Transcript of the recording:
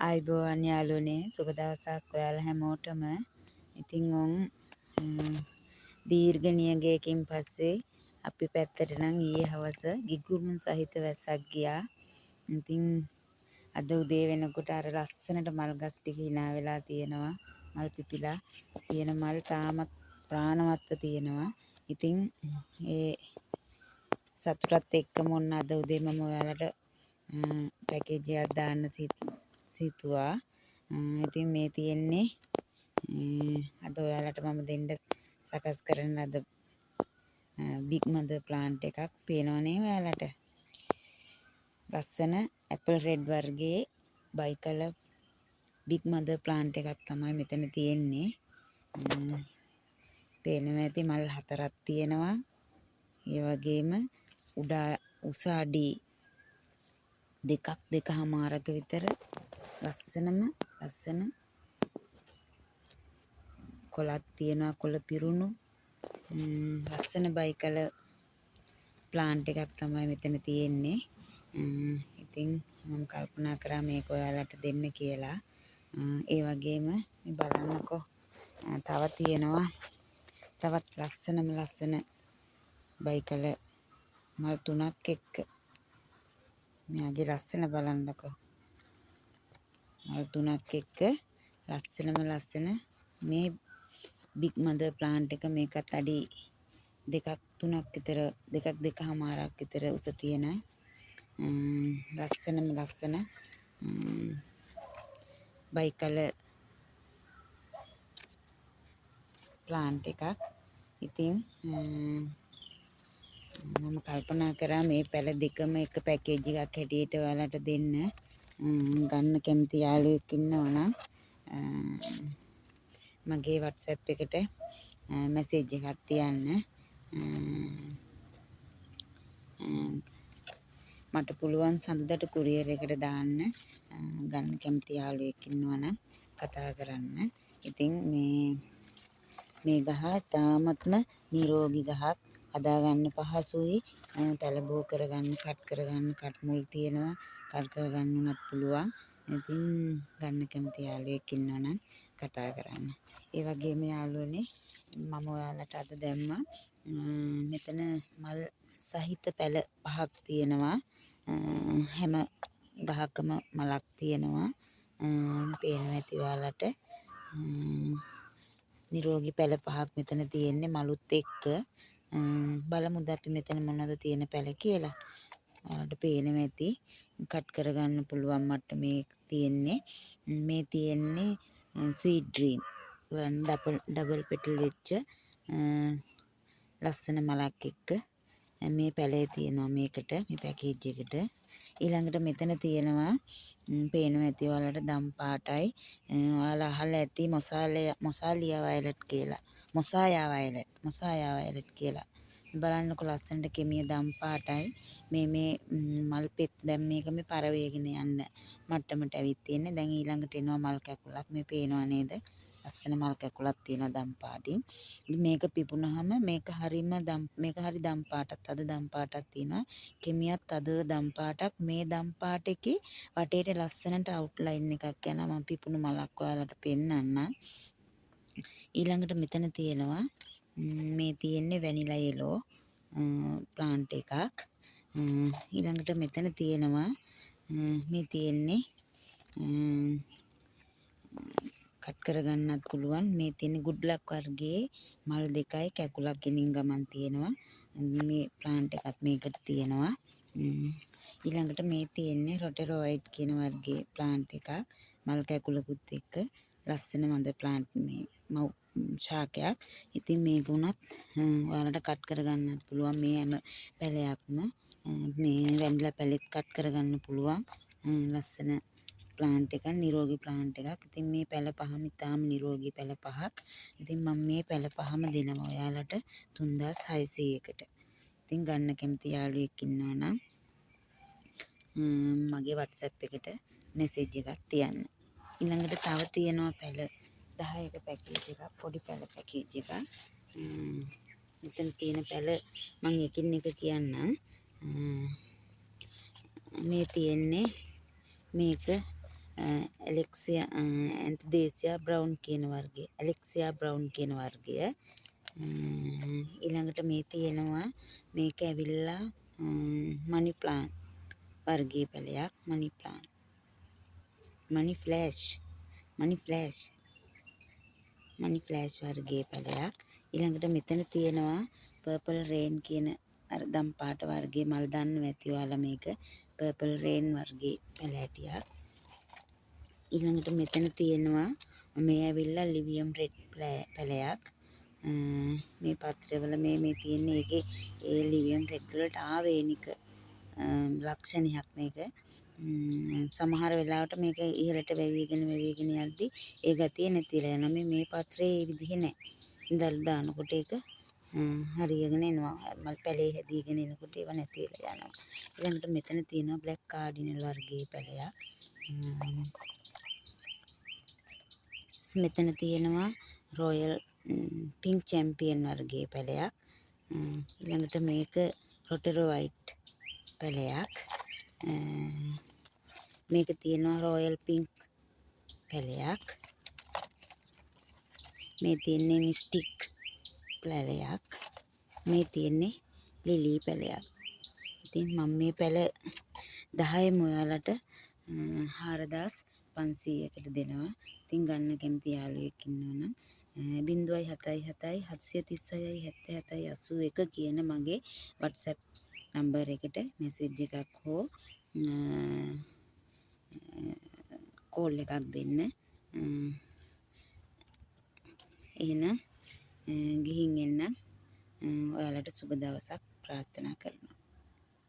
ආයුබෝවන් යාළුවනේ සුබ දවසක් ඔයාලා හැමෝටම. ඉතින් දීර්ඝ නියගයකින් පස්සේ අපි පැත්තට නම් ඊයේ හවස ගිගුරුම් සහිත වැස්සක් ගියා. ඉතින් අද උදේ වෙනකොට අර ලස්සනට මල් ගස් ටික hina වෙලා තියෙනවා. මල් පිපිලා තියෙන මල් තාමත් ප්‍රාණවත්ව තියෙනවා. ඉතින් ඒ සතුටත් එක්කම ඔන්න අද උදේ මම ඔයාලට පැකේජ් එකක් දාන්න සිතුවා. ඉතින් මේ තියෙන්නේ අද ඔයාලට මම දෙන්න සකස් කරන ලද බිග් මදර් ප්ලාන්ට් එකක් පේනවනේ ඔයාලට. ලස්සන ඇපල් රෙඩ් වර්ගයේ බයිකලර් බිග් මදර් ප්ලාන්ට් එකක් තමයි මෙතන තියෙන්නේ. පේනවා ඇති මල් 4ක් තියෙනවා. ඒ වගේම උස අඩි 2.5 විතර ලස්සන කොළක් තියෙනවා. කොළ පිරුණු ලස්සන බයිකලර් ප්ලාන්ට් එකක් තමයි මෙතන තියෙන්නේ. ඉතින් මම කල්පනා කරා මේක ඔයාලට දෙන්න කියලා. ඒ වගේම මේ බලන්නකෝ තව තියෙනවා තවත් ලස්සන බයිකලර් මල් 3ක් එක්ක. මෙයාගේ ලස්සන බලන්නකෝ. මල් 3ක් එක්ක ලස්සන මේ බිග් මදර් ප්ලාන්ට් එක. මේකත් අඩි 2-3ක් විතර 2.5 විතර උස තියෙන ලස්සන බයිකලර් ප්ලාන්ට් එකක්. ඉතින් මම කල්පනා කරා මේ පැල දෙකම එක පැකේජ් එකක් හැටියට ඔයාලට දෙන්න. ගන්න කැමති යාළුවෙක් ඉන්නවා නම් මගේ WhatsApp එකට මැසේජ් එකක් තියන්න. මට පුළුවන් සඳුදාට කුරියර් එකට දාන්න. ගන්න කැමති යාළුවෙක් ඉන්නවා නම් කතා කරන්න. ඉතින් මේ ගහ තාමත්ම නිරෝගී ගහක්. හදාගන්න පහසුයි. පැලබෝ කරගන්න, කට් කරගන්න, කට් මුල් තියෙනවා. කට් කරගන්න උනත් පුළුවන්. ඉතින් ගන්න කැමති යාළුවෙක් ඉන්නවා නම් කතා කරන්න. ඒ වගේම යාළුවනේ මම ඔයාලට අද දැම්මා මෙතන මල් සහිත පැල 5ක් තියෙනවා. හැම ගහකම මලක් තියෙනවා. පේනවා ඇති ඔයාලට. නිරෝගී පැල 5ක් මෙතන තියෙන්නේ මලුත් එක්ක. බලමුද අපි මෙතන මොනවද තියෙන පැල කියලා. ඔයාලට පේනවා ඇති. කට් කරගන්න පුළුවන් මට්ටමේ තියෙන්නේ. මේ තියෙන්නේ ස්වීට් ඩ්‍රීම් ඩබල් පෙටල් වෙච්ච ලස්සන මලක් එක්ක මේ පැලේ තියෙනවා මේකට, මේ පැකේජ් එකට. ඊළඟට මෙතන තියෙනවා පේනවා ඇති ඔයාලට දම් පාටයි. ඔයාලා අහලා ඇති මොසාලියා වයලට් කියලා. මොසායා වයලට් කියලා. බලන්නකො ලස්සනට කෙමිය දම් පාටයි. මේ මල් පෙත් දැන් මේක මේ පරවේගෙන යන්න මට්ටමට ඇවිත් තියෙන්නේ. දැන් ඊළඟට එනවා මල් කැකුලක්. මේ පේනවා නේද? ලස්සන මල් කැකුලක් තියෙනවා දම් පාටින්. මේක පිපුණාම මේක හරි දම් පාටක්. අද දම් පාටක් තියෙනවා. කෙමියත් අද දම් පාටක්. මේ දම් පාට එකේ වටේට ලස්සනට අවුට්ලයින් එකක් යනවා. මම පිපුණු මලක් ඔයාලට පෙන්නන්න. ඊළඟට මෙතන තියෙනවා මේ තියෙන්නේ වැනිලා යෙලෝ ප්ලාන්ට් එකක්. ඊළඟට මෙතන තියෙනවා මේ තියෙන්නේ කට් කරගන්නත් පුළුවන්. මේ තියෙන ගුඩ් ලක් වර්ගයේ මල් දෙකයි කැකුලක් ගෙනින් ගමන් තියෙනවා. මේ ප්ලාන්ට් එකත් මේකට තියෙනවා. ඊළඟට මේ තියෙන්නේ රොටෙරොයිඩ් කියන වර්ගයේ ප්ලාන්ට් එකක්. මල් කැකුලකුත් එක්ක ලස්සන මද ප්ලාන්ට් මේ ශාකයක්. ඉතින් මේක උනත් ඔයාලට කට් කරගන්නත් පුළුවන්. මේ හැම පැලයක්ම මේ වැනිලා පැලෙත් කට් කරගන්න පුළුවන්. ලස්සන ප්ලාන්ට් එකක්, නිරෝගී ප්ලාන්ට් එකක්. ඉතින් මේ පැල පහම ඉතාම නිරෝගී පැල 5ක්. ඉතින් මම මේ පැල පහම දෙනවා ඔයාලට 3600කට. ඉතින් ගන්න කැමති යාළුවෙක් ඉන්නවා නම් මගේ WhatsApp එකට මැසේජ් එකක් තියන්න. ඊළඟට තව තියෙනවා පැල 10ක පැකේජ් එකක්, පොඩි පැල පැකේජ් එකක්. මෙතන තියෙන පැල මම එකින් එක කියන්නම්. මේ තියෙන්නේ මේක ඇලෙක්සියා ඇන්තිදේසියා බ්‍රවුන් කියන වර්ගය. ඇලෙක්සියා බ්‍රවුන් කියන වර්ගය. ඊළඟට මේ තියෙනවා මේක ඇවිල්ලා මනි ප්ලාන්ට් වර්ගයේ පැලයක්. මනි ප්ලාන්ට්. මනි ෆ්ලෑෂ් වර්ගයේ පැලයක්. ඊළඟට මෙතන තියෙනවා පර්පල් රේන් කියන අර දම් පාට වර්ගයේ මල් දන්නවා ඇති ඔයාලා මේක. පර්පල් රේන් වර්ගයේ පැල හැටියක්. ඊළඟට මෙතන තියෙනවා මේ ඇවිල්ලා ලිවියම් රෙඩ් පැලයක්. මේ පත්‍රවල මේ තියෙන්නේ ඒකේ ඒ ලිවියම් රෙඩ් වලට ආවේනික ලක්ෂණයක් මේක. සමහර වෙලාවට මේක ඉහළට වැවිගෙන යද්දි ඒ ගතිය නැතිලා යනවා. මේ පත්‍රයේ ඒ විදිහ නැහැ. ඉඳලා දානකොට ඒක හරියගෙන එනවා. මල් පැලේ හැදීගෙන එනකොට ඒව නැති වෙලා යනවා. ඊළඟට මෙතන තියෙනවා බ්ලැක් කාඩිනල් වර්ගයේ පැලයක්. මෙතන තියෙනවා රොයල් පින්ක් චැම්පියන් වර්ගයේ පැලයක්. ඊළඟට මේක රොටරෝ වයිට් පැලයක්. මේක තියෙනවා රොයල් පින්ක් පැලයක්. මේ තියෙන්නේ මිස්ටික් පැලයක්. මේ තියෙන්නේ ලිලි පැලයක්. ඉතින් මම මේ පැල 10ම ඔයාලට 4500කට දෙනවා. ඉතින් ගන්න කැමති යාළුවෙක් ඉන්නවනම් 077 736 77 81 කියන මගේ WhatsApp නම්බර් එකට මැසේජ් එකක් හෝ කෝල් එකක් දෙන්න. එහෙනම් ගිහින් එන්න. ඔයාලට සුබ දවසක් ප්‍රාර්ථනා කරනවා.